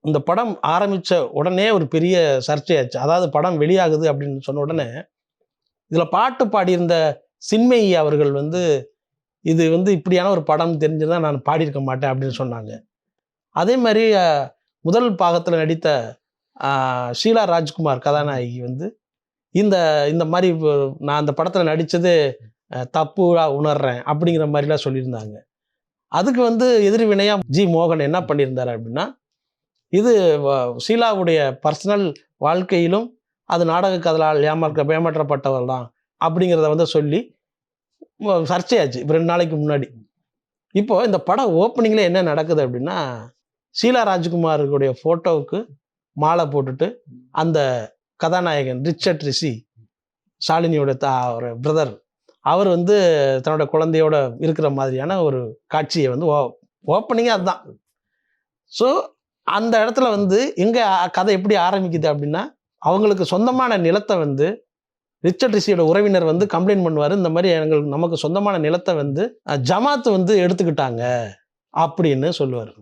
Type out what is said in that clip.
இந்த படம் ஆரம்பிச்ச உடனே ஒரு பெரிய சர்ச்சையாச்சு. அதாவது படம் வெளியாகுது அப்படின்னு சொன்ன உடனே, இதில பாட்டு பாடியிருந்த சின்மயி அவர்கள் வந்து, "இது வந்து இப்படியான ஒரு படம் தெரிஞ்சிருந்தா நான் பாடியிருக்க மாட்டேன்" அப்படின்னு சொன்னாங்க. அதே மாரி முதல் பாகத்தில நடித்த அ ஷீலா ராஜ்குமார் கதாநாயகி வந்து, இந்த இந்த மாரி "நான் அந்த படத்தில நடிச்சது தப்பா உணர்றேன்" அப்படிங்கிற மாரிலாம் சொல்லியிருந்தாங்க. அதுக்கு வந்து எதிர்வினையா மோகன் என்ன பண்ணியிருந்தாரு அப்படின்னா, இது வ ஷீலாவுடைய பர்சனல் வாழ்க்கையிலும், அது நாடக காதலால் ஏமாற்றப்பட்டவர் தான். அப்படிங்கிறத வந்து சொல்லி சர்ச்சையாச்சு. இப்ப 2 நாளைக்கு முன்னாடி. இப்போ இந்த படம் ஓப்பனிங்ல என்ன நடக்குது அப்படின்னா, ஷீலா ராஜ்குமாருடைய ஃபோட்டோவுக்கு மாலை போட்டுட்டு, அந்த கதாநாயகன் ரிச்சர்ட் ரிஷி, ஷாலினியோட ஒரு பிரதர். அவர் வந்து தன்னோட குழந்தையோட இருக்கிற மாதிரியான ஒரு காட்சிய வந்து ஓப்பனிங்கே அதுதான். ஸோ அந்த இடத்துல வந்து எங்க கதை எப்படி ஆரம்பிக்குது அப்படின்னா, அவங்களுக்கு சொந்தமான நிலத்த வந்து ரிச்சர்ட் ரிஷியோட உறவினர் வந்து கம்ப்ளைண்ட் பண்ணுவாரு. இந்த மாரி நமக்கு சொந்தமான நிலத்த வந்து ஜமாத் வந்து எடுத்துக்கிட்டாங்க அப்படின்னு சொல்லுவாரு.